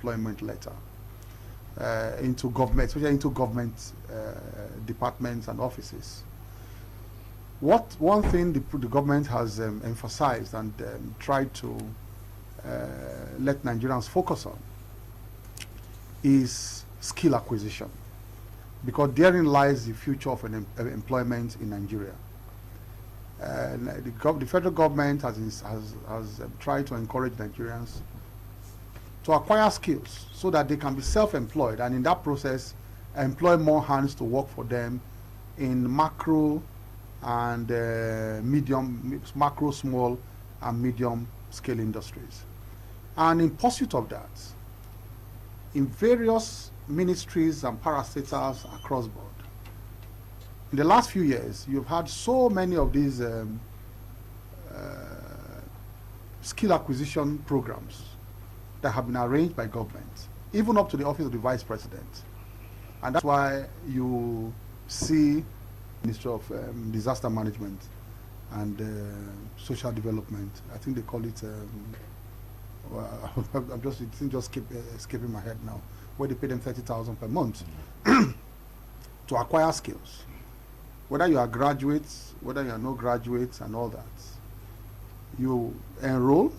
employment letter into government, especially into government departments and offices. One thing the government has emphasized and tried to let Nigerians focus on is skill acquisition, because therein lies the future of employment in Nigeria. The federal government has tried to encourage Nigerians to acquire skills so that they can be self-employed, and in that process employ more hands to work for them in macro, small and medium scale industries. And in pursuit of that, in various ministries and parastatals across board, in the last few years, you've had so many of these skill acquisition programs that have been arranged by government, even up to the office of the vice president. And that's why you see Ministry of Disaster Management and Social Development. I think they call it, it's just escaping my head now, where they pay them 30,000 per month to acquire skills. Whether you are graduates, whether you are no graduates and all that, you enroll,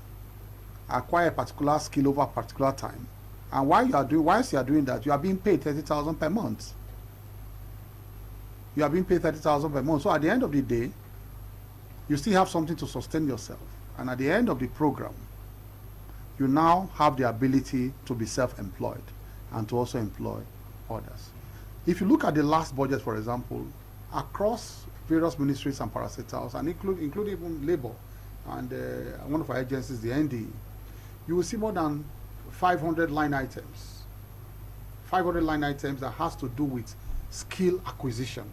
acquire a particular skill over a particular time, and whilst you are doing that, you are being paid 30,000 per month. You are being paid 30,000 per month. So at the end of the day, you still have something to sustain yourself. And at the end of the program, you now have the ability to be self-employed and to also employ others. If you look at the last budget, for example, across various ministries and parastatals, and including even labor and one of our agencies, the ND, you will see more than 500 line items. 500 line items that has to do with skill acquisition.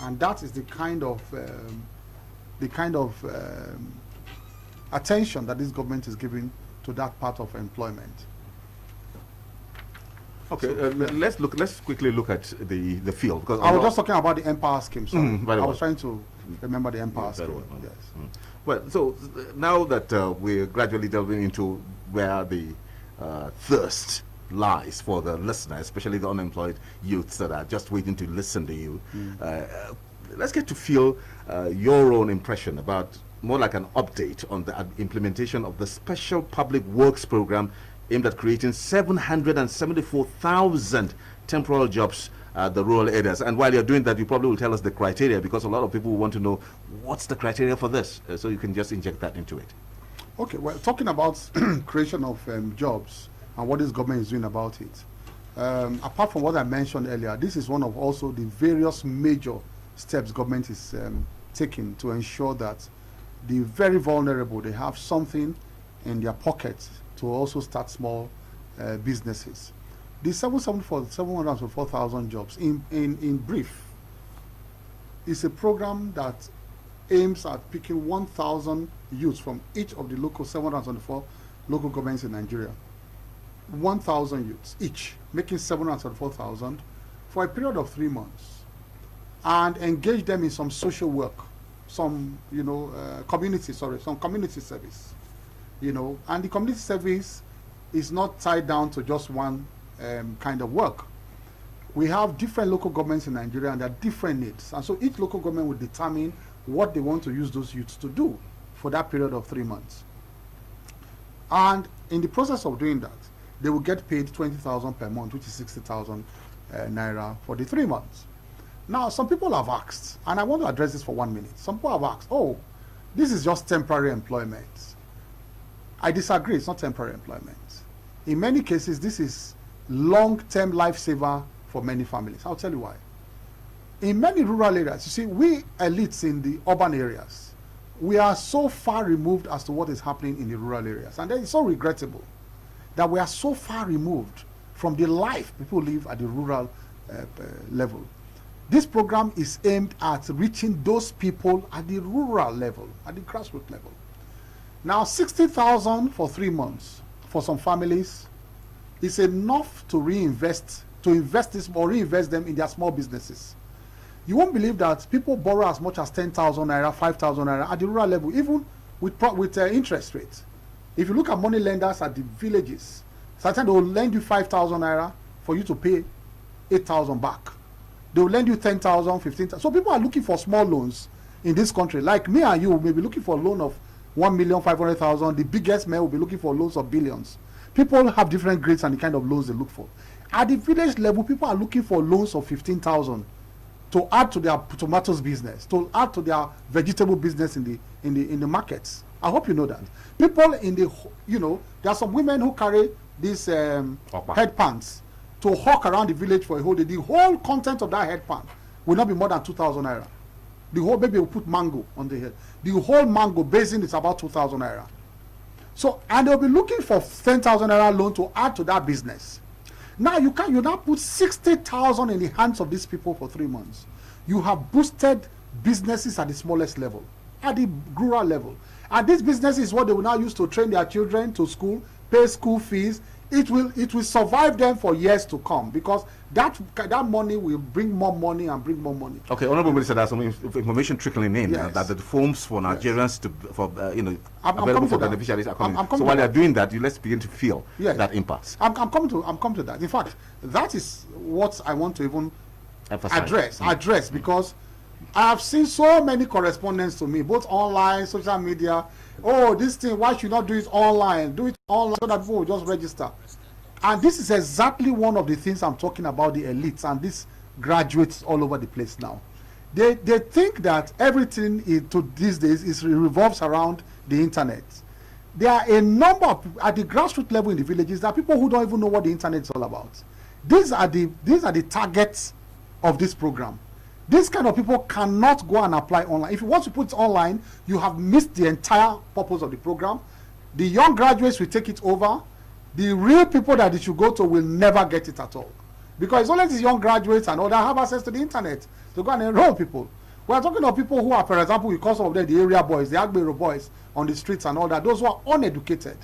And that is the kind of attention that this government is giving to that part of employment. Okay, so, let's quickly look at the field, because I was just talking about the Empower scheme. So I was trying to remember the Empower scheme. Well. Yes. Well, so now that we're gradually delving into where the thirst lies for the listener, especially the unemployed youths that are just waiting to listen to you, let's get to feel your own impression about, more like an update on the implementation of the Special Public Works Program aimed at creating 774,000 temporal jobs at the rural areas. And while you're doing that, you probably will tell us the criteria, because a lot of people want to know what's the criteria for this. So you can just inject that into it. Okay, well, talking about creation of jobs and what this government is doing about it, apart from what I mentioned earlier, this is one of also the various major steps government is taking to ensure that the very vulnerable, they have something in their pockets to also start small businesses. The 744,000 jobs, in brief, is a program that aims at picking 1,000 youths from each of the local 724 local governments in Nigeria. 1,000 youths each, making 724,000 for a period of 3 months, and engage them in some social work, some community service, and the community service is not tied down to just one kind of work. We have different local governments in Nigeria and there are different needs, and so each local government will determine what they want to use those youths to do for that period of 3 months. And in the process of doing that, they will get paid 20,000 per month, which is 60,000 naira for the 3 months. Now, some people have asked, and I want to address this for 1 minute. Some people have asked, oh, this is just temporary employment. I disagree, it's not temporary employment. In many cases, this is long-term lifesaver for many families. I'll tell you why. In many rural areas, you see, we elites in the urban areas, we are so far removed as to what is happening in the rural areas. And it's so regrettable that we are so far removed from the life people live at the rural level. This program is aimed at reaching those people at the rural level, at the grassroots level. Now, 60,000 for 3 months for some families is enough to reinvest them in their small businesses. You won't believe that people borrow as much as 10,000 naira, 5,000 naira at the rural level, even with interest rates. If you look at money lenders at the villages, Sometimes they will lend you 5,000 naira for you to pay 8,000 back. They will lend you 10,000, 15,000. So people are looking for small loans in this country. Like me and you may be looking for a loan of 1,500,000. The biggest men will be looking for loans of billions. People have different grades and the kind of loans they look for. At the village level, people are looking for loans of 15,000 to add to their tomatoes business, to add to their vegetable business in the markets. I hope you know that. People in the, there are some women who carry these head pans to hawk around the village for a whole day. The whole content of that head pan will not be more than 2,000 naira. The whole baby will put mango on the head. The whole mango basin is about 2,000 naira. So, and they'll be looking for 10,000 naira loan to add to that business. Now you now put 60,000 in the hands of these people for 3 months. You have boosted businesses at the smallest level, at the rural level. And this business is what they will now use to train their children to school, pay school fees. It will survive them for years to come, because that money will bring more money and bring more money. Okay, Honorable Minister, there's some information trickling in that the forms for Nigerians available for beneficiaries are coming. So while they're doing that, let's begin to feel that impasse. I'm coming to that. In fact, that is what I want to even address, because I have seen so many correspondents to me, both online, social media. Oh, this thing, why should not do it online? Do it online so that people will just register. And this is exactly one of the things I'm talking about, the elites and these graduates all over the place now. They think that everything these days revolves around the internet. There are a number of, at the grassroots level in the villages, there are people who don't even know what the internet is all about. These are the targets of this program. These kind of people cannot go and apply online. If you want to put it online, you have missed the entire purpose of the program. The young graduates will take it over. The real people that they should go to will never get it at all. Because it's only these young graduates and all that have access to the internet to go and enroll people. We are talking of people who are, for example, because of them, the area boys, the Agbero boys on the streets and all that, those who are uneducated.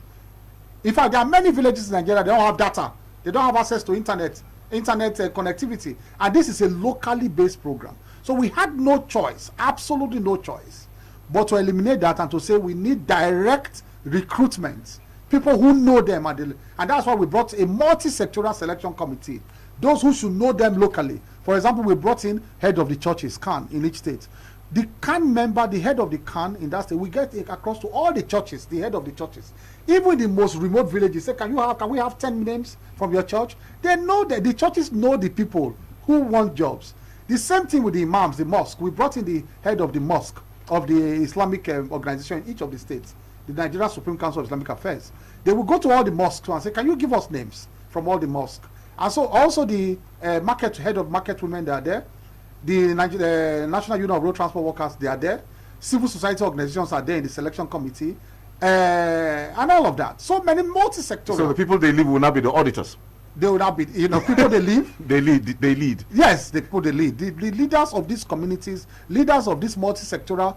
In fact, there are many villages in Nigeria, they don't have data. They don't have access to internet connectivity, and this is a locally based program. So we had no choice, absolutely no choice, but to eliminate that and to say we need direct recruitment, people who know them, and that's why we brought a multi-sectoral selection committee, those who should know them locally. For example, we brought in head of the churches, CAN, in each state. The CAN member, the head of the CAN in that state, we get it across to all the churches, the head of the churches. Even the most remote villages, say, can we have 10 names from your church? They know that the churches know the people who want jobs. The same thing with the imams, the mosque. We brought in the head of the mosque of the Islamic organization in each of the states, the Nigerian Supreme Council of Islamic Affairs. They will go to all the mosques and say, can you give us names from all the mosques? And so also the head of market women, they are there. The National Union of Road Transport Workers, they are there. Civil society organizations are there in the selection committee, and all of that. So many multi-sectoral. So the people they leave will not be the auditors. They will not be, people they leave. They lead. Yes, the people they lead. The leaders of these communities, leaders of these multi-sectoral,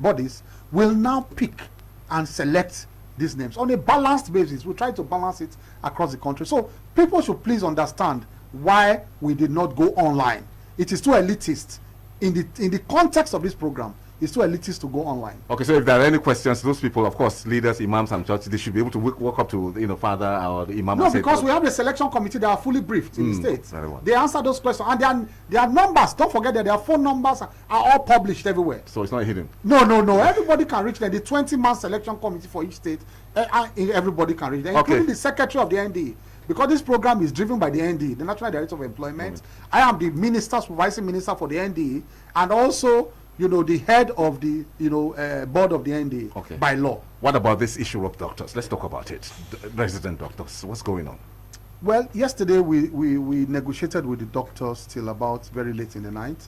bodies will now pick and select these names on a balanced basis. We try to balance it across the country. So people should please understand why we did not go online. It is too elitist. In the context of this program, it's too elitist to go online. Okay, so if there are any questions, those people, of course, leaders, imams and churches, they should be able to walk up to father or the imam. No, because we have a selection committee that are fully briefed in the states. They answer those questions, and their numbers, don't forget that their phone numbers are all published everywhere. So it's not hidden? No. Everybody can reach them. The 20-man selection committee for each state, everybody can reach them, including the secretary of the NDE. Because this program is driven by the NDE, the National Director of Employment. I am the supervising minister for the NDE, and also, the head of the, board of the NDE by law. What about this issue of doctors? Let's talk about it. Resident doctors, what's going on? Well, yesterday we negotiated with the doctors till about very late in the night.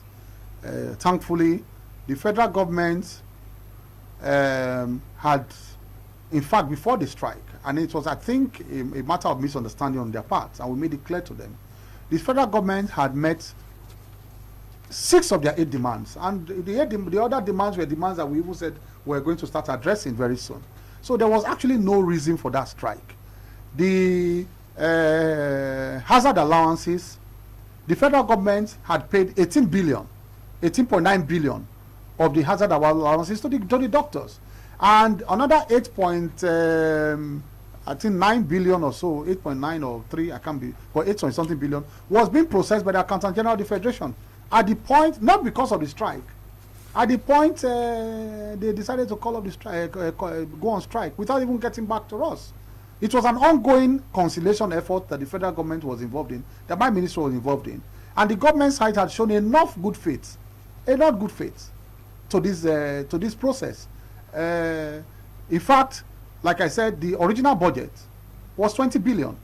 Thankfully, the federal government had, in fact, before the strike, and it was, I think, a matter of misunderstanding on their part, and we made it clear to them. The federal government had met 6 of their 8 demands, and the other demands were demands that we even said we're going to start addressing very soon. So there was actually no reason for that strike. The hazard allowances, the federal government had paid 18.9 billion of the hazard allowances to the doctors, and another 8.9 I think 9 billion or so, 8.9 or 3, I can't be, but 8 something billion was being processed by the Accountant General of the Federation. At the point, not because of the strike, at the point they decided to call up the strike, go on strike without even getting back to us. It was an ongoing conciliation effort that the federal government was involved in, that my minister was involved in, and the government side had shown enough good faith to this process. In fact, like I said, the original budget was 20 billion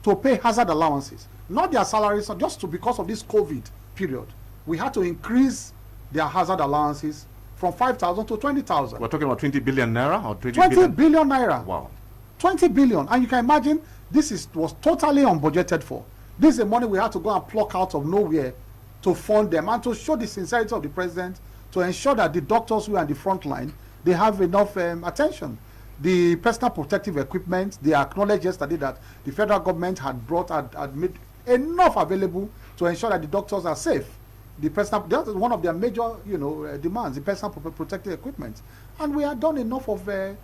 to pay hazard allowances, not their salaries, just because of this COVID period. We had to increase their hazard allowances from 5,000 to 20,000. We're talking about 20 billion naira or 20 billion naira. Wow. 20 billion. And you can imagine was totally unbudgeted for. This is the money we had to go and pluck out of nowhere to fund them and to show the sincerity of the president, to ensure that the doctors who are in the front line, they have enough attention. The personal protective equipment, they acknowledged yesterday that the federal government had made enough available to ensure that the doctors are safe. That is one of their major, demands, the personal protective equipment. And we had done enough of that.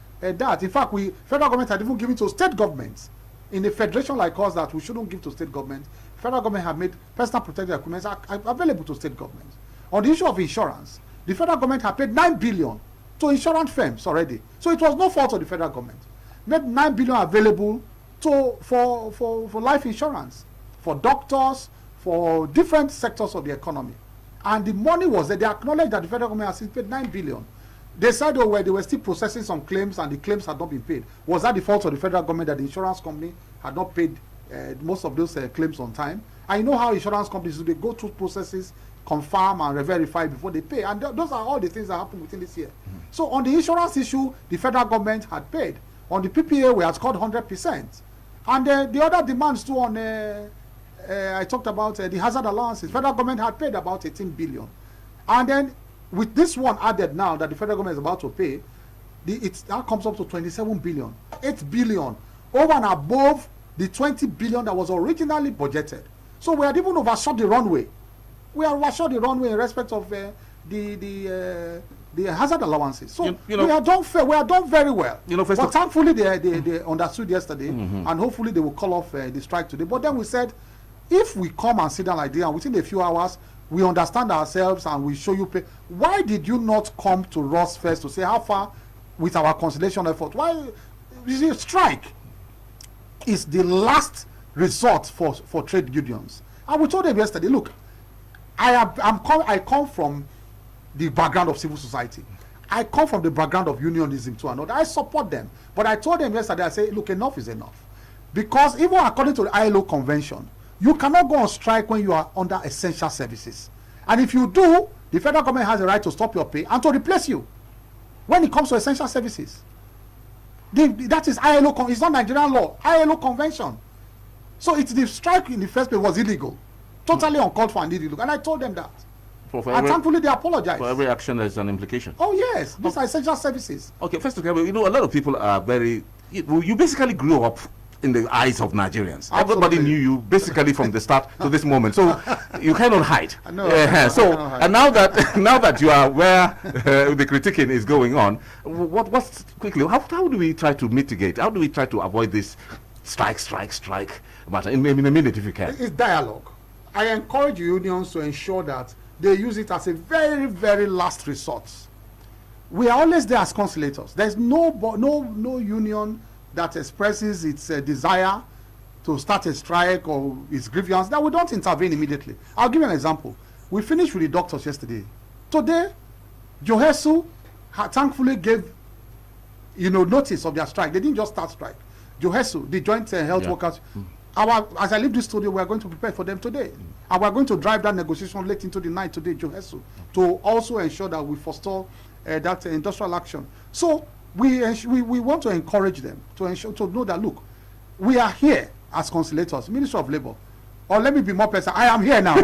In fact, federal government had even given to state governments. In a federation like us that we shouldn't give to state government, federal government have made personal protective equipment available to state governments. On the issue of insurance, the federal government had paid 9 billion to insurance firms already. So it was no fault of the federal government. Made 9 billion available for life insurance, for doctors, for different sectors of the economy. And the money was there. They acknowledged that the federal government has paid 9 billion. They said, they were still processing some claims and the claims had not been paid. Was that the fault of the federal government that the insurance company had not paid most of those claims on time? And you know how insurance companies do, they go through processes, confirm and verify before they pay. And those are all the things that happened within this year. Mm-hmm. So on the insurance issue, the federal government had paid. On the PPA, we had scored 100%. And the other demands too on, I talked about the hazard allowances. Federal government had paid about 18 billion. And then with this one added now that the federal government is about to pay, it now comes up to 27 billion, 8 billion, over and above the 20 billion that was originally budgeted. So we had even overshot the runway. We have overshot the runway in respect of the hazard allowances. So we have done we have done very well. But thankfully they understood yesterday, and hopefully they will call off the strike today. But then we said, if we come and sit down like this and within a few hours we understand ourselves and we show you pay, why did you not come to us first to say how far with our conciliation effort? Why? You see, strike is the last resort for trade unions. And we told them yesterday, look, I come from the background of civil society. I come from the background of unionism too. I support them. But I told them yesterday, I say, look, enough is enough. Because even according to the ILO convention, you cannot go on strike when you are under essential services. And if you do, the federal government has a right to stop your pay and to replace you when it comes to essential services. That is ILO, it's not Nigerian law, ILO convention. So the strike in the first place was illegal, totally uncalled for and illegal. And I told them that. And thankfully they apologized. For every action there's an implication. Oh yes, these are essential services. Okay, first of all, a lot of people are very, you basically grew up in the eyes of Nigerians. Absolutely. Everybody knew you basically from the start to this moment. So you cannot hide. And now that you are where the critiquing is going on, what's quickly, how do we try to mitigate? How do we try to avoid this strike matter? In a minute, if you can. It's dialogue. I encourage unions to ensure that they use it as a very, very last resort. We are always there as conciliators. There's no union that expresses its desire to start a strike or its grievance, that we don't intervene immediately. I'll give you an example. We finished with the doctors yesterday. Today, Johesu thankfully gave notice of their strike. They didn't just start strike. Johesu, the joint health workers, as I leave this studio, we are going to prepare for them today. And we are going to drive that negotiation late into the night today, Johesu, to also ensure that we forestall that industrial action. So we want to encourage them to know that, look, we are here as conciliators, Ministry of Labour. Or let me be more precise, I am here now.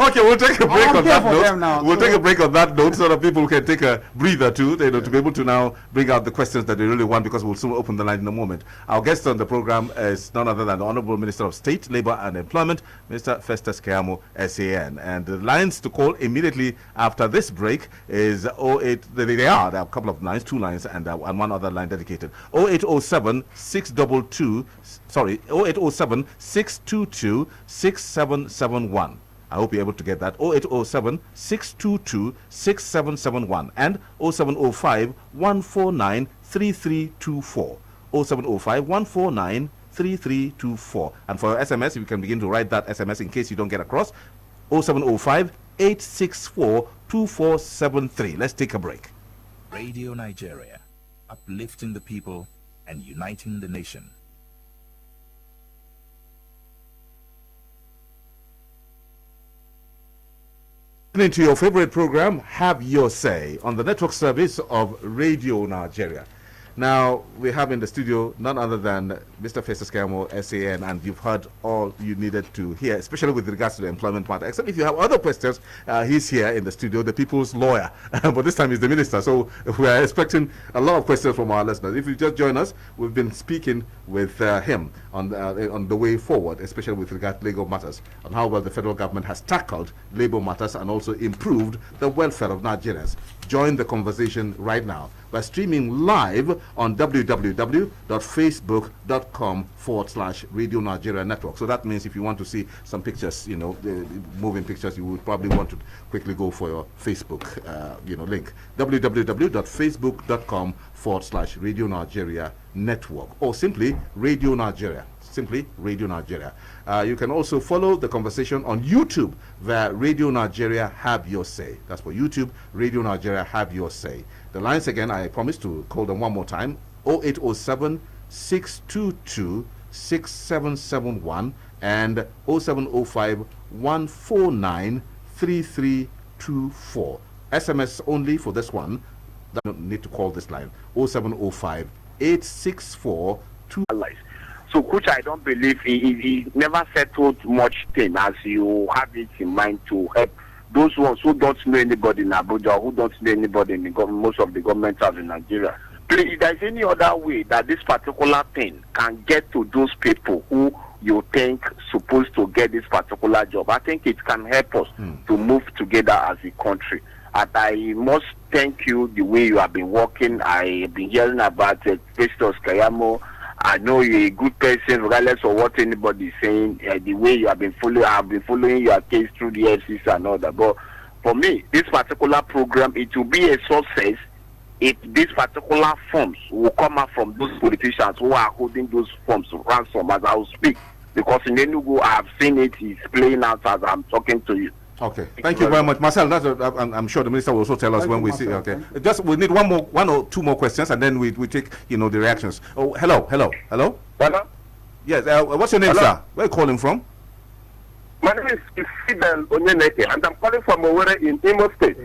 Okay, we'll take a break on that note. Now, we'll take a break on that note so that people can take a breather too, to be able to now bring out the questions that they really want, because we'll soon open the line in a moment. Our guest on the program is none other than the Honorable Minister of State, Labour and Employment, Mr. Festus Keyamo, SAN. And the lines to call immediately after this break is 08. There are a couple of lines, two lines, and one other line dedicated. 0807 622. Sorry, 0807 622 6771. I hope you're able to get that. 0807 622 6771 and 0705 149 3324. 0705 149 3324. And for your SMS, you can begin to write that SMS in case you don't get across. 0705 864 2473. Let's take a break. Radio Nigeria, uplifting the people and uniting the nation. Listening to your favorite program, Have Your Say, on the network service of Radio Nigeria. Now, we have in the studio none other than Mr. Festus Keyamo, SAN, and you've heard all you needed to hear, especially with regards to the employment matter. Except if you have other questions, he's here in the studio, the people's lawyer. But this time he's the minister, so we are expecting a lot of questions from our listeners. If you just join us, we've been speaking with him on the way forward, especially with regard to legal matters, on how well the federal government has tackled labor matters and also improved the welfare of Nigerians. Join the conversation right now by streaming live on www.facebook.com/Radio Nigeria Network. So that means if you want to see some pictures, moving pictures, you would probably want to quickly go for your Facebook, link. www.facebook.com/Radio Nigeria Network, or simply Radio Nigeria. Simply Radio Nigeria. You can also follow the conversation on YouTube via Radio Nigeria Have Your Say. That's for YouTube, Radio Nigeria Have Your Say. The lines again, I promise to call them one more time: 0807 622 6771 and 0705 149 3324. SMS only for this one. Don't need to call this line: 0705 864 2. So, which I don't believe he never settled much thing as you have it in mind to help those ones who don't know anybody in Abuja, who don't know anybody in the most of the government of Nigeria. Please, if there's any other way that this particular thing can get to those people who you think supposed to get this particular job, I think it can help us to move together as a country. And I must thank you the way you have been working. I have been hearing about Festus Keyamo. I know you're a good person, regardless of what anybody is saying. The way you have been following, I have been following your case through the FCC and all that. But for me, this particular program, it will be a success if these particular forms will come out from those politicians who are holding those forms ransom as I will speak. Because in Enugu, I have seen it is playing out as I'm talking to you. Okay, thank you very much, Marcel. I'm sure the minister will also tell us when we see. Okay, we need one or two more questions, and then we take the reactions. Oh, hello. Yes, what's your name, sir? Where are you calling from? My name is Isibel Onyeneke, and I'm calling from Owerri in Imo State.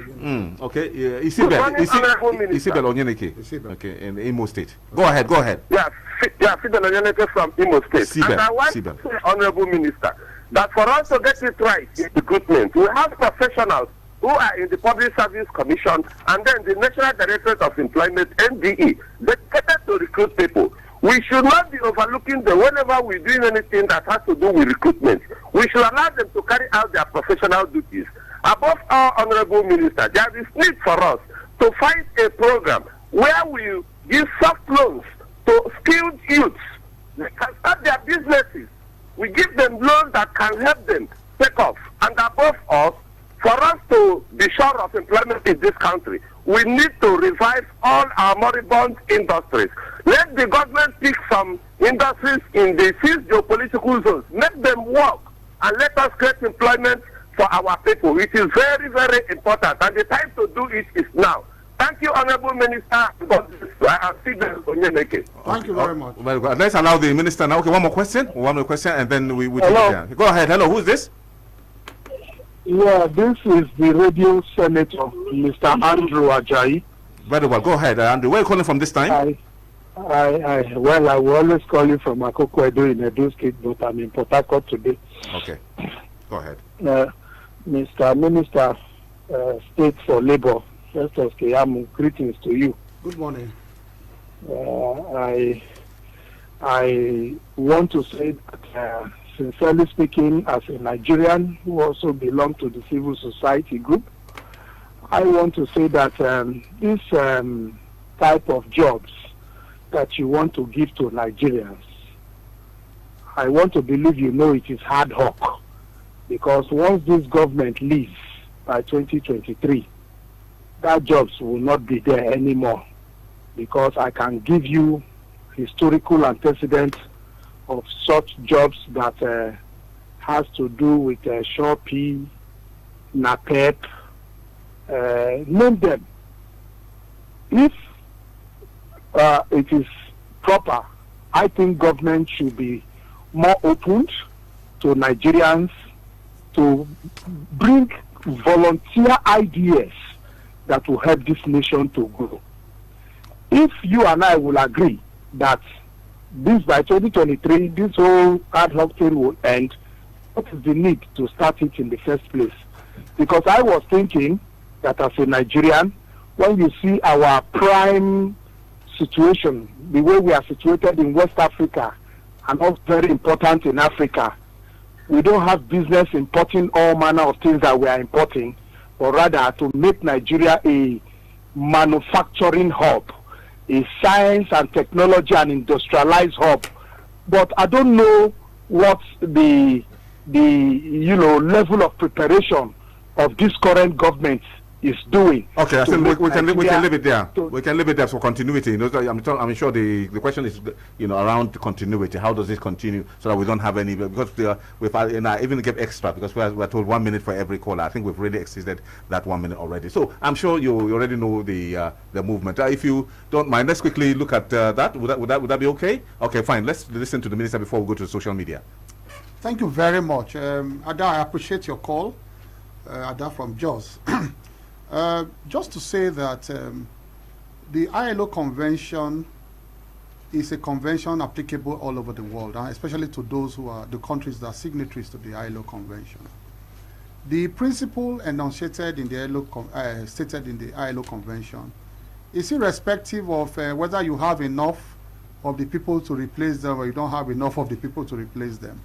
Okay, Isibel Onyeneke. Okay, in Imo State. Go ahead. Yeah, Isibel Onyeneke from Imo State. And I want to say, Honorable Minister, that for us to get it right in recruitment, we have professionals who are in the Public Service Commission and then the National Directorate of Employment, NDE, dedicated to recruit people. We should not be overlooking them whenever we're doing anything that has to do with recruitment. We should allow them to carry out their professional duties. Above all, Honorable Minister, there is need for us to find a program where we give soft loans to skilled youths. They can start their businesses. We give them loans that can help them take off. And above all, for us to be sure of employment in this country, we need to revive all our moribund industries. Let the government pick some industries in the 6 geopolitical zones. Let them work and let us create employment for our people. It is very, very important. And the time to do it is now. Thank you, Honorable Minister. Thank you very much. Well, let's allow the minister now. Okay, one more question, and then we take it. Go ahead. Hello, who's this? Yeah, this is the radio senator, Mr. Andrew Ajayi. Very well. Go ahead, Andrew. Where are you calling from this time? I will always call you from Akoko Edo in Edo State, but I'm in Port Harcourt today. Okay. Go ahead. Mr. Minister, State for Labor, Festus Keyamo, greetings to you. Good morning. I want to say that, sincerely speaking, as a Nigerian who also belongs to the civil society group, I want to say that this type of jobs that you want to give to Nigerians, I want to believe you know it is hard work, because once this government leaves by 2023, that jobs will not be there anymore, because I can give you historical antecedents of such jobs that has to do with Shopee, NAPEP, name them. If it is proper, I think government should be more open to Nigerians to bring volunteer ideas that will help this nation to grow. If you and I will agree that this by 2023, this whole ad hoc thing will end, what is the need to start it in the first place? Because I was thinking that as a Nigerian, when you see our prime situation, the way we are situated in West Africa, and also very important in Africa, we don't have business importing all manner of things that we are importing, but rather to make Nigeria a manufacturing hub, a science and technology and industrialized hub. But I don't know what the level of preparation of this current government is doing. Okay, I think we can leave it there. We can leave it there for continuity. I'm sure the question is around continuity. How does it continue so that we don't have any, because I even gave extra because we're told 1 minute for every caller. I think we've really exceeded that 1 minute already. So I'm sure you already know the movement. If you don't mind, let's quickly look at that. Would that be okay? Okay, fine. Let's listen to the minister before we go to the social media. Thank you very much, Ada. I appreciate your call, Ada from Jos. Just to say that the ILO convention is a convention applicable all over the world, especially to those who are the countries that are signatories to the ILO convention. The principle enunciated in the stated in the ILO convention is irrespective of whether you have enough of the people to replace them or you don't have enough of the people to replace them.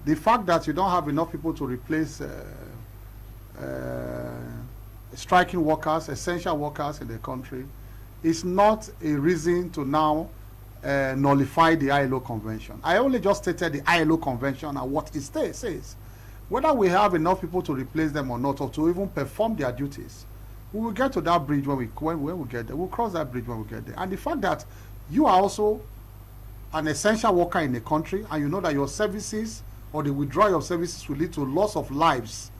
The fact that you don't have enough people to replace striking workers, essential workers in the country, is not a reason to now nullify the ILO convention. I only just stated the ILO convention and what it says. Whether we have enough people to replace them or not, or to even perform their duties, we will get to that bridge when we get there. We'll cross that bridge when we get there. And the fact that you are also an essential worker in a country, and you know that your services or the withdrawal of services will lead to loss of lives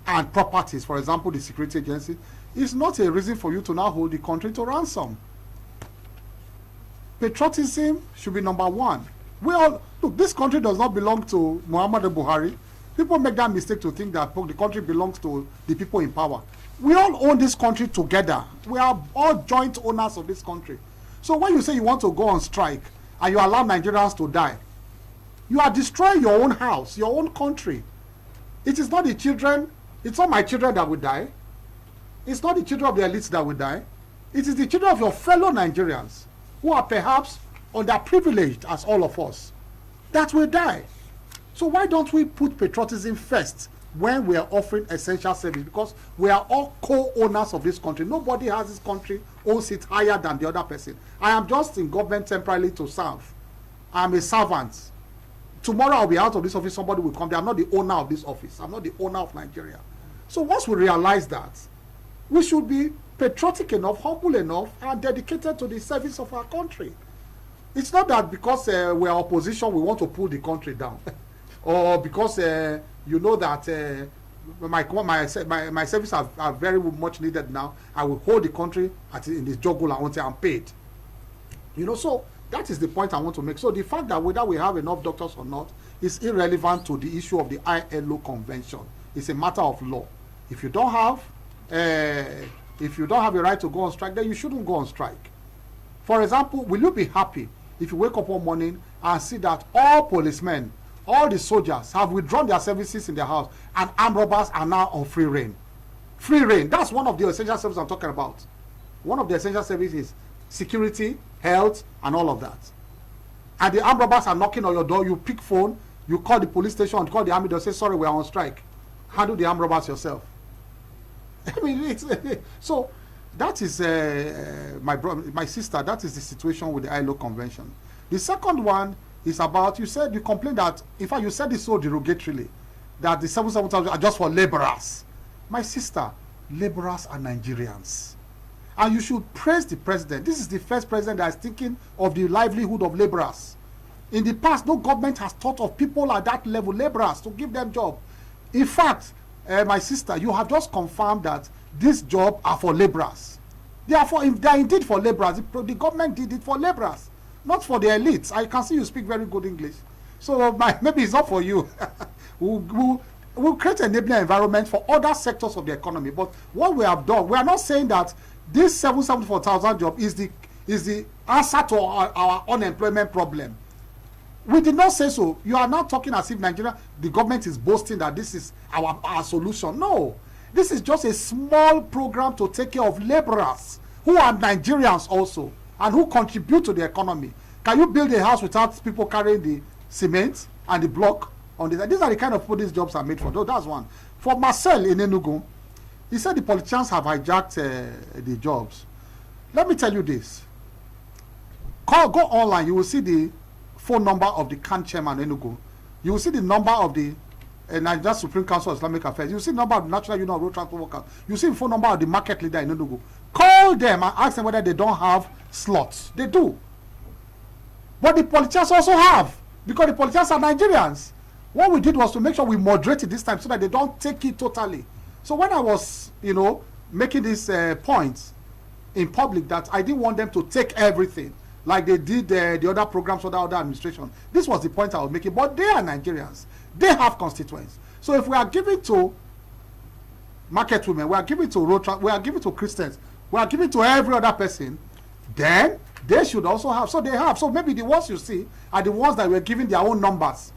and properties, for example, the security agency, is not a reason for you to now hold the country to ransom. Patriotism should be number one. Look, this country does not belong to Muhammadu Buhari. People make that mistake to think that the country belongs to the people in power. We all own this country together. We are all joint owners of this country. So when you say you want to go on strike and you allow Nigerians to die, you are destroying your own house, your own country. It is not the children. It's not my children that will die. It's not the children of the elites that will die. It is the children of your fellow Nigerians who are perhaps underprivileged as all of us that will die. So why don't we put patriotism first when we are offering essential service? Because we are all co-owners of this country. Nobody has this country owns it higher than the other person. I am just in government temporarily to serve. I'm a servant. Tomorrow I'll be out of this office, somebody will come there. I'm not the owner of this office. I'm not the owner of Nigeria. So once we realize that, we should be patriotic enough, humble enough, and dedicated to the service of our country. It's not that because we are opposition, we want to pull the country down. Or because you know that my services are very much needed now, I will hold the country in this juggle until I'm paid. So that is the point I want to make. So the fact that whether we have enough doctors or not is irrelevant to the issue of the ILO convention. It's a matter of law. If you don't have a right to go on strike, then you shouldn't go on strike. For example, will you be happy if you wake up one morning and see that all policemen, all the soldiers have withdrawn their services in their house, and armed robbers are now on free reign. Free reign. That's one of the essential services I'm talking about. One of the essential services is security, health, and all of that. And the armed robbers are knocking on your door. You pick phone, you call the police station, call the army, they'll say, sorry, we're on strike. Handle the armed robbers yourself. I mean, it's, so that is my sister. That is the situation with the ILO convention. The second one is about, you said, you complained that, in fact, you said this so derogatorily, that the 7,000 are just for laborers. My sister, laborers are Nigerians. And you should praise the president. This is the first president that is thinking of the livelihood of laborers. In the past, no government has thought of people at that level, laborers, to give them job. In fact, my sister, you have just confirmed that this job are for laborers. They are indeed for laborers. The government did it for laborers, not for the elites. I can see you speak very good English. So maybe it's not for you. We'll create an enabling environment for other sectors of the economy. But what we have done, we are not saying that this 774,000 job is the answer to our unemployment problem. We did not say so. You are now talking as if Nigeria, the government is boasting that this is our solution. No. This is just a small program to take care of laborers who are Nigerians also and who contribute to the economy. Can you build a house without people carrying the cement and the block on this? These are the kind of people these jobs are made for. Though that's one. For Marcel in Enugu, he said the politicians have hijacked the jobs. Let me tell you this. Go online. You will see the phone number of the CAN chairman Enugu. You will see the number of the Nigeria Supreme Council of Islamic Affairs. You will see the number of the National Union of Road Transport Workers. You will see the phone number of the market leader in Enugu. Call them and ask them whether they don't have slots. They do. But the politicians also have, because the politicians are Nigerians. What we did was to make sure we moderate it this time so that they don't take it totally. So when I was, making these points in public that I didn't want them to take everything like they did the other programs or the other administration, this was the point I was making. But they are Nigerians. They have constituents. So if we are giving to market women, we are giving to we are giving to Christians, we are giving to every other person, then they should also have. So they have. So maybe the ones you see are the ones that were giving their own numbers.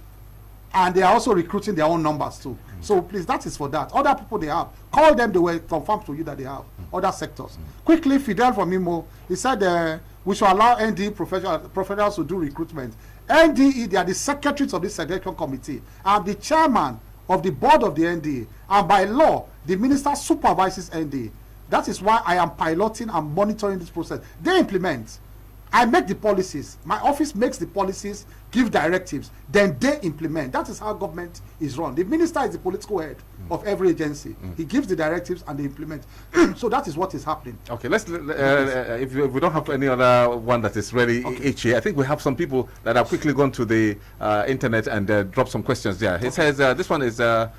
And they are also recruiting their own numbers too. So please, that is for that. Other people they have. Call them, they will confirm to you that they have. Other sectors. Quickly, Fidel from Imo, he said we should allow NDE professionals to do recruitment. NDE, they are the secretaries of this selection committee. I'm the chairman of the board of the NDE. And by law, the minister supervises NDE. That is why I am piloting and monitoring this process. They implement. I make the policies. My office makes the policies, give directives, then they implement. That is how government is run. The minister is the political head of every agency. He gives the directives and they implement. So that is what is happening. Okay, let's. If we don't have any other one that is really itchy, I think we have some people that have quickly gone to the internet and dropped some questions there. He says this one is. Well,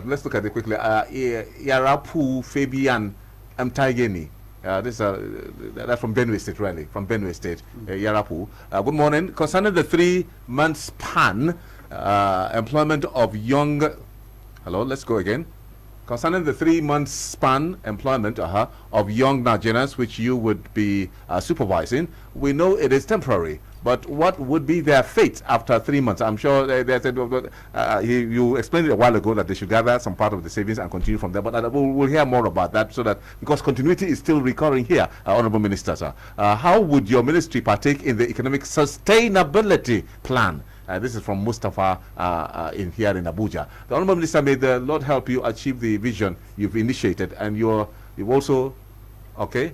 let's look at it quickly. Yarapu Fabian Mtaigeni. That's from Benue State, really. From Benue State, Yarapu. Good morning. Concerning the 3-month span employment of young... Hello, let's go again. Concerning the 3-month span employment of young Nigerians, which you would be supervising, we know it is temporary. But what would be their fate after 3 months? I'm sure they said, you explained it a while ago that they should gather some part of the savings and continue from there. But we'll hear more about that, so that because continuity is still recurring here, Honorable Minister, sir. How would your ministry partake in the economic sustainability plan? This is from Mustafa here in Abuja. The Honorable Minister, may the Lord help you achieve the vision you've initiated, and you've also, okay,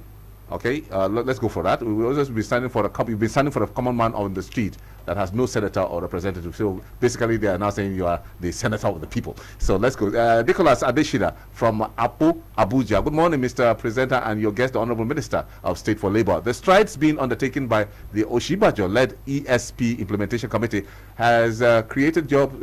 let's go for that. We will also be standing for you've been standing for a common man on the street that has no senator or representative. So basically, they are now saying you are the senator of the people. So let's go. Nicholas Adeshina from Abuja. Good morning, Mr. Presenter, and your guest, the Honorable Minister of State for Labor. The strides being undertaken by the Oshibajo-led ESP Implementation Committee has created jobs.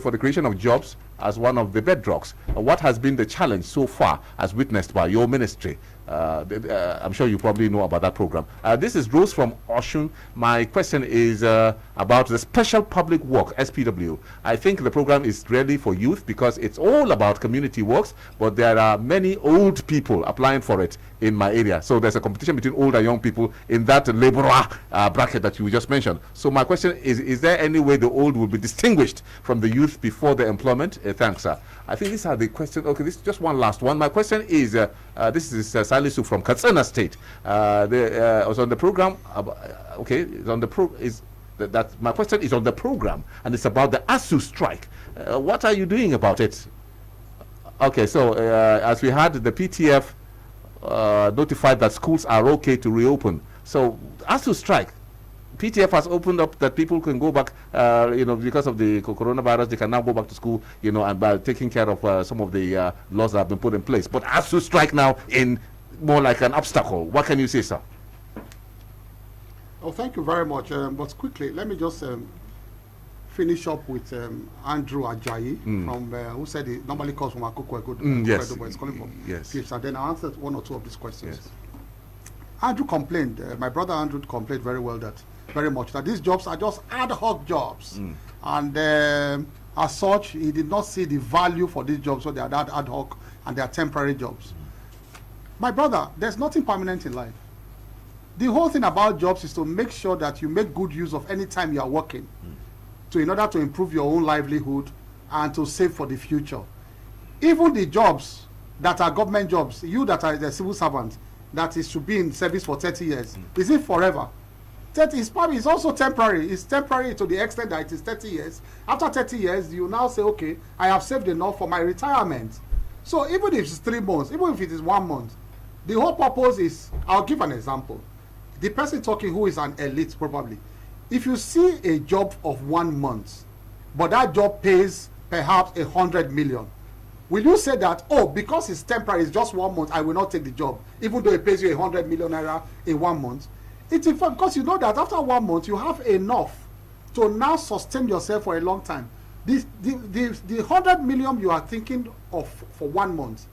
For the creation of jobs as one of the bedrocks. What has been the challenge so far, as witnessed by your ministry? I'm sure you probably know about that program. This is Rose from Oshun. My question is about the Special Public Work, SPW. I think the program is really for youth because it's all about community works, but there are many old people applying for it in my area. So there's a competition between old and young people in that laborer bracket that you just mentioned. So my question is there any way the old will be distinguished from the youth before the employment? Thanks, sir. I think these are the questions. Okay, this is just one last one. My question is, this is Salisu from Katsina State. Was on the program. Okay, it's on the my question is on the program, and it's about the ASU strike. What are you doing about it? Okay, so as we had, the PTF notified that schools are okay to reopen. So ASU strike, PTF has opened up that people can go back, because of the coronavirus, they can now go back to school, and by taking care of some of the laws that have been put in place. But ASU strike now in more like an obstacle. What can you say, sir? Oh, thank you very much. But quickly, let me just finish up with Andrew Ajayi from who said he normally calls from Akoko. Yes. But he's calling from Yes. Fifth, and then I answered one or two of these questions. Yes. Andrew complained. My brother Andrew complained very much that these jobs are just ad hoc jobs, and as such, he did not see the value for these jobs, so they are that ad hoc and they are temporary jobs. My brother, there's nothing permanent in life. The whole thing about jobs is to make sure that you make good use of any time you are working, in order to improve your own livelihood and to save for the future. Even the jobs that are government jobs, you that are the civil servant, that is to be in service for 30 years, is it forever? 30 is probably, it's also temporary. It's temporary to the extent that it is 30 years. After 30 years, you now say, okay, I have saved enough for my retirement. So even if it's 3 months, even if it is 1 month, the whole purpose is, I'll give an example. The person talking who is an elite probably, if you see a job of 1 month, but that job pays perhaps 100 million, will you say that, oh, because it's temporary, it's just 1 month, I will not take the job, even though it pays you 100 million naira in 1 month? It's in fact because you know that after 1 month, you have enough to now sustain yourself for a long time. The 100 million you are thinking of for 1 month,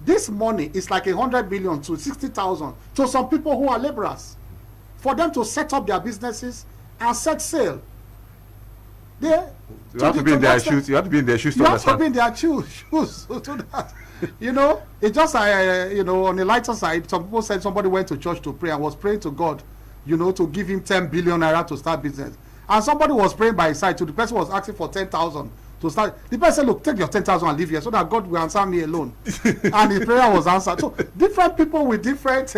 this money is like 100 million to 60,000 to some people who are laborers, for them to set up their businesses and set sail. You have to be in their shoes. You have to be in their shoes to understand. You have to be in their shoes to do that. It's just on the lighter side, some people said somebody went to church to pray and was praying to God, to give him 10 billion naira to start business. And somebody was praying by his side, so the person was asking for 10,000 to start. The person said, look, take your 10,000 and leave here so that God will answer me alone. And his prayer was answered. So different people with different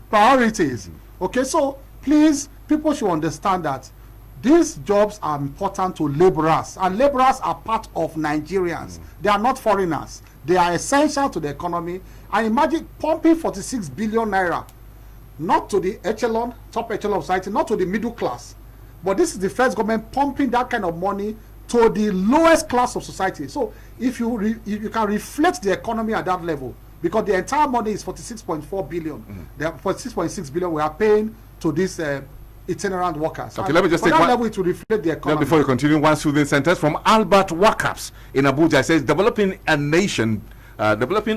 priorities. Okay, so please, people should understand that these jobs are important to laborers, and laborers are part of Nigerians. They are not foreigners. They are essential to the economy. And imagine pumping 46 billion naira, not to the top echelon of society, not to the middle class, but this is the first government pumping that kind of money to the lowest class of society. So if you can reflect the economy at that level, because the entire money is 46.4 billion, the 46.6 billion we are paying to these itinerant workers. Okay, let me just take one level it will reflect the economy. Before you continue, one soothing sentence from Albert Wakaps in Abuja. It says, developing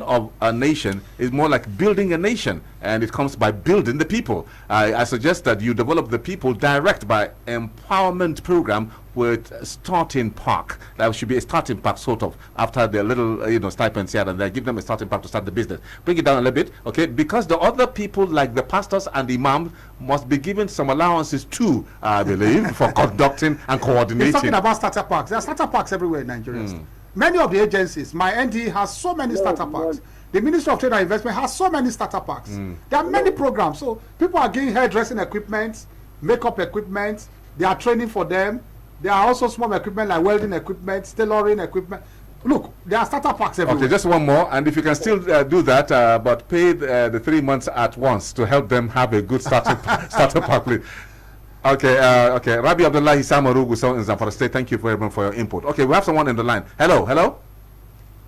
of a nation is more like building a nation, and it comes by building the people. I suggest that you develop the people direct by empowerment program with starting park. That should be a starting park sort of after their little stipends here and there. Give them a starting park to start the business. Bring it down a little bit, okay? Because the other people like the pastors and the imams must be given some allowances too, I believe, for conducting and coordinating. He's talking about starter parks. There are starter parks everywhere in Nigeria. Many of the agencies, my ND has so many starter parks. The Ministry of Trade and Investment has so many starter parks. There are many programs. So people are getting hairdressing equipment, makeup equipment. They are training for them. There are also small equipment like welding equipment, tailoring equipment. Look, there are starter parks everywhere. Okay, just one more. And if you can still do that, but pay the 3 months at once to help them have a good starter park, please. Okay, Rabi Abdullahi Samarugu in Zamfara State, thank you very much for your input. Okay, we have someone in the line. Hello. Hello,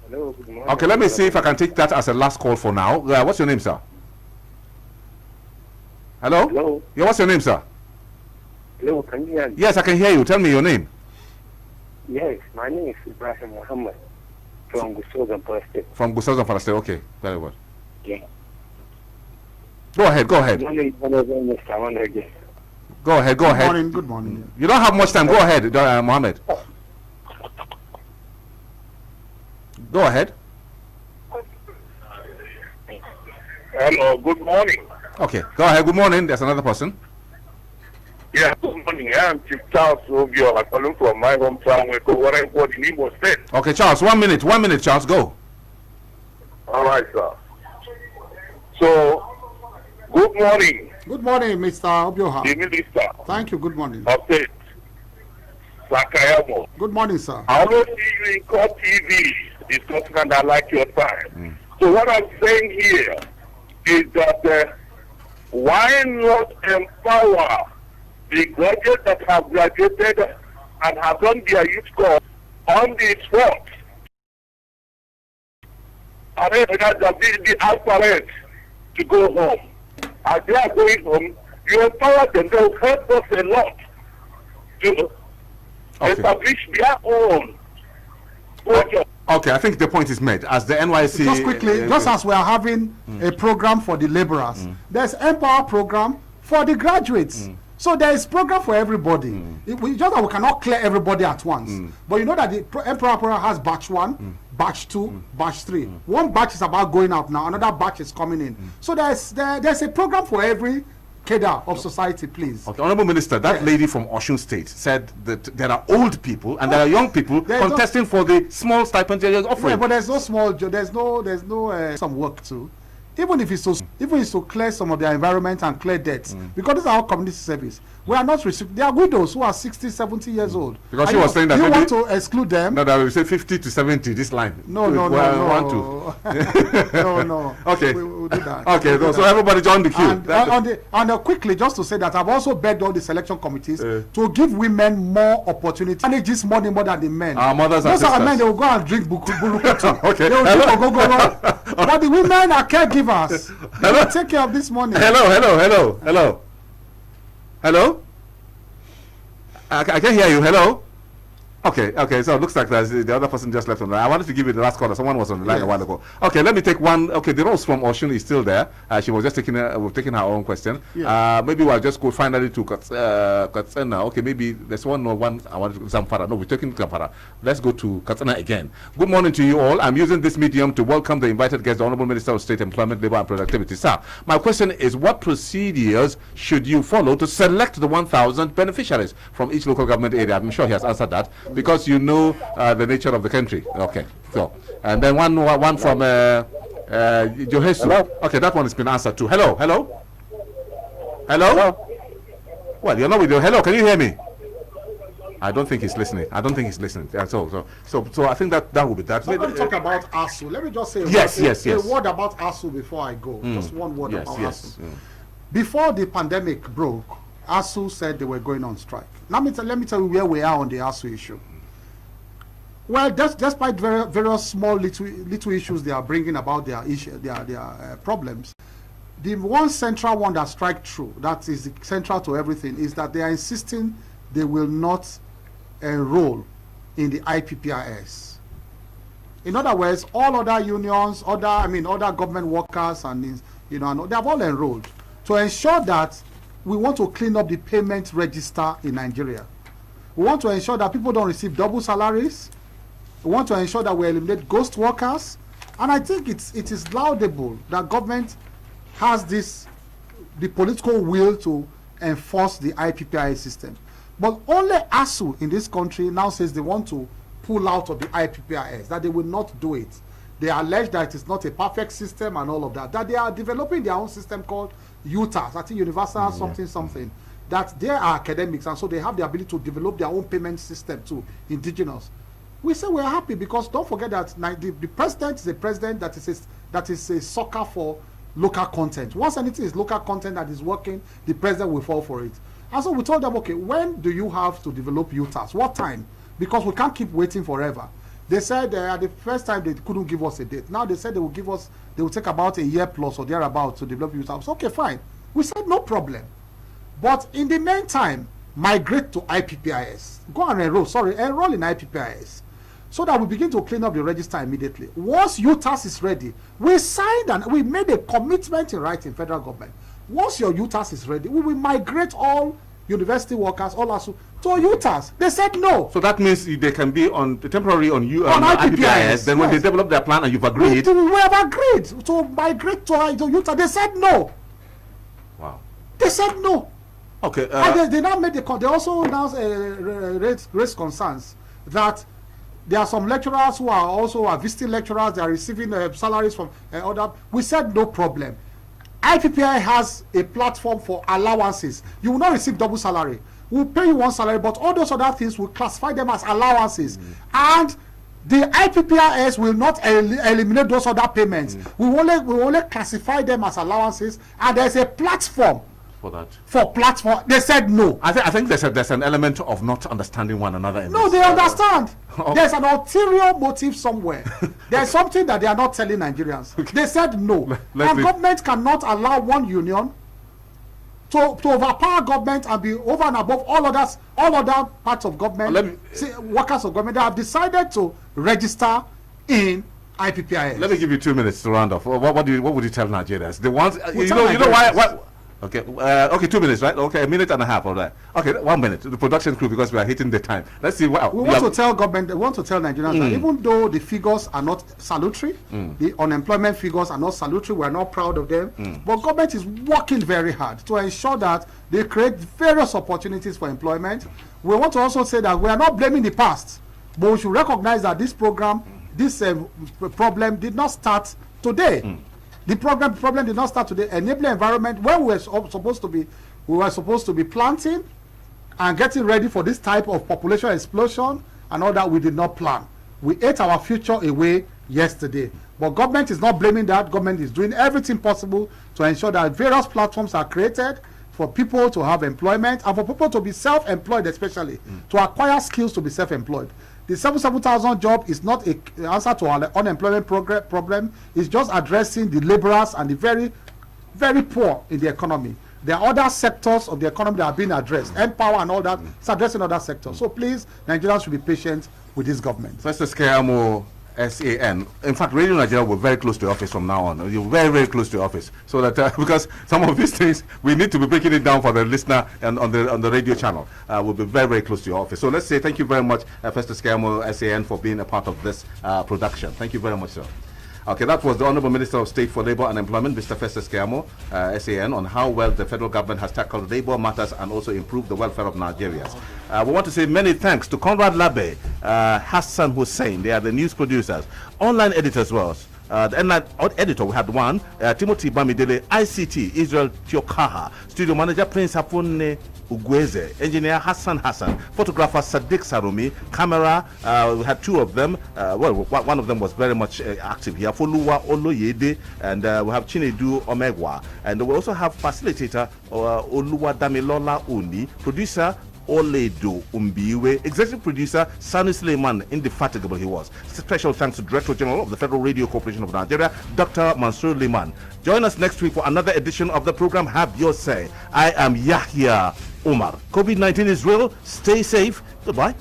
good morning. Okay, let me see if I can take that as a last call for now. What's your name, sir? Hello? Hello. Yeah, what's your name, sir? Hello, can you hear me? Yes, I can hear you. Tell me your name. Yes, my name is Ibrahim Muhammad from Gusau Zamfara State. From Gusau Zamfara State, okay, very well. Yeah. Go ahead. Good morning, Mr. Wanege. Go ahead. Good morning. You don't have much time. Go ahead, Mohammed. Go ahead. Hello, good morning. Okay, go ahead. Good morning. There's another person. Yeah, good morning. I'm Chief Charles Obio. I'm calling from my hometown, Weko, in Imo State. Okay, Charles, 1 minute. 1 minute, Charles, go. All right, sir. So, good morning. Good morning, Mr. Obioha. The Minister. Thank you. Good morning. Update. Keyamo. Good morning, sir. I always see you in court TV discussing, and I like your time. So what I'm saying here is that why not empower the graduates that have graduated and have done their youth course on the spot? And then the aspirants to go home. As they are going home, you empower them. They will help us a lot to establish their own job. Okay, I think the point is made. As the NYC... Just quickly, just as we are having a program for the laborers, there's Empower program for the graduates. So there is program for everybody. We just that we cannot clear everybody at once. But you know that the Empower program has batch 1, batch 2, batch 3. One batch is about going out now, another batch is coming in. So there's a program for every cadre of society, please. Okay, Honorable Minister, that lady from Osun State said that there are old people and there are young people contesting for the small stipend you're offering. Yeah, but there's no small job. There's no some work too. Even if it's to clear some of their environment and clear debts, because this is our community service. We are not restricted. There are widows who are 60, 70 years old. Because she was saying that you want to exclude them. No, that will say 50 to 70 this line. No. Okay. We'll do that. Okay, so everybody join the queue. And quickly, just to say that I've also begged all the selection committees to give women more opportunity. Manage this money more than the men. Our mothers and sisters. Most of the men, they will go and drink burukutu. Okay. They will drink go. But the women are caregivers. They will take care of this money. Hello. I can hear you. Hello. Okay. So it looks like the other person just left on the line. I wanted to give you the last caller. Someone was on the line a while ago. Okay, let me take one. Okay, the Rose from Osun is still there. She was just taking her own question. Maybe we'll just go finally to Katsina. Okay, maybe there's one I wanted to Zamfara. No, we're taking Zamfara. Let's go to Katsina again. Good morning to you all. I'm using this medium to welcome the invited guest, the Honorable Minister of State Employment, Labour and Productivity. Sir, my question is, what procedures should you follow to select the 1,000 beneficiaries from each local government area? I'm sure he has answered that, because you know the nature of the country. Okay, so and then one from Johesu. Okay, that one has been answered too. Hello. Well, you're not with your hello. Can you hear me? I don't think he's listening. Yeah, so I think that will be that. So let me talk about ASU. Let me just say a word about ASU before I go. Just one word about ASU. Before the pandemic broke, ASU said they were going on strike. Let me tell you where we are on the ASU issue. Well, despite various small little issues they are bringing about their problems, the one central one that strike true, that is central to everything, is that they are insisting they will not enroll in the IPPIS. In other words, all other unions, other government workers, and they have all enrolled to ensure that we want to clean up the payment register in Nigeria. We want to ensure that people don't receive double salaries. We want to ensure that we eliminate ghost workers. And I think it is laudable that government has the political will to enforce the IPPIS system. But only ASU in this country now says they want to pull out of the IPPIS, that they will not do it. They allege that it is not a perfect system and all of that they are developing their own system called UTAS, I think Universal something, that they are academics, and so they have the ability to develop their own payment system to indigenous. We say we're happy, because don't forget that the president is a president that is a sucker for local content. Once anything is local content that is working, the president will fall for it. And so we told them, okay, when do you have to develop UTAS? What time? Because we can't keep waiting forever. They said at the first time they couldn't give us a date. Now they said they will take about a year plus or thereabout to develop UTAS. Okay, fine. We said no problem. But in the meantime, migrate to IPPIS. Go and enroll in IPPIS. so that we begin to clean up the register immediately. Once UTAS is ready, we signed and we made a commitment in writing, federal government. Once your UTAS is ready, we will migrate all university workers, all us to UTAS. They said no. So that means they can be on temporary on IPPIS. Then when they develop their plan and you've agreed, we have agreed to migrate to UTAS. They said no. Wow. They said no. Okay. And they now made they also now raised concerns that there are some lecturers who are visiting lecturers. They are receiving salaries from other. We said no problem. IPPI has a platform for allowances. You will not receive double salary. We'll pay you one salary, but all those other things will classify them as allowances. And the IPPIS will not eliminate those other payments. We will only classify them as allowances, and there's a platform for that. For platform, they said no. I think there's an element of not understanding one another. No, they understand. There's an ulterior motive somewhere. There's something that they are not telling Nigerians. Okay. They said no. And government cannot allow one union to overpower government and be over and above all other parts of government. Workers of government, they have decided to register in IPPIS. Let me give you 2 minutes to round off. What would you tell Nigerians? The ones you know why. Okay, 2 minutes, right? Okay, a minute and a half, all right. Okay, 1 minute. The production crew, because we are hitting the time. Let's see. Wow. We want to tell government, we want to tell Nigerians that even though the figures are not salutary, the unemployment figures are not salutary, we're not proud of them, but government is working very hard to ensure that they create various opportunities for employment. We want to also say that we are not blaming the past, but we should recognize that this program, this problem did not start today. The problem did not start today. Enabling environment, when we were supposed to be planting and getting ready for this type of population explosion and all that, we did not plan. We ate our future away yesterday. But government is not blaming that. Government is doing everything possible to ensure that various platforms are created for people to have employment and for people to be self-employed, especially to acquire skills to be self-employed. The 77,000 job is not an answer to our unemployment problem. It's just addressing the laborers and the very, very poor in the economy. There are other sectors of the economy that are being addressed. Empower and all that. It's addressing other sectors. So please, Nigerians should be patient with this government. Festus Keyamo, SAN. In fact, Radio Nigeria will be very close to the office from now on. You're very, very close to the office. So that because some of these things we need to be breaking it down for the listener and on the radio channel. We'll be very, very close to your office. So let's say thank you very much, Festus Keyamo, SAN, for being a part of this production. Thank you very much, sir. Okay, that was the Honorable Minister of State for Labour and Employment, Mr. Festus Keyamo, SAN, on how well the federal government has tackled labour matters and also improved the welfare of Nigerians. We want to say many thanks to Conrad Labe, Hassan Hussein, they are the news producers, online editors well. The online editor, we had one, Timothy Bamidele, ICT, Israel Tiokaha, studio manager Prince Hapune Ugweze, engineer Hassan, photographer Sadiq Sarumi, camera, we had two of them. One of them was very much active here, Foluwa Oloyede, and we have Chinedu Omegwa. And we also have facilitator Oluwa Damilola Uni, producer Oledo Umbiwe, executive producer Sani Suleiman, indefatigable he was. Special thanks to Director General of the Federal Radio Corporation of Nigeria, Dr. Mansour Liman. Join us next week for another edition of the program Have Your Say. I am Yahya Umar. COVID-19 is real. Stay safe. Goodbye.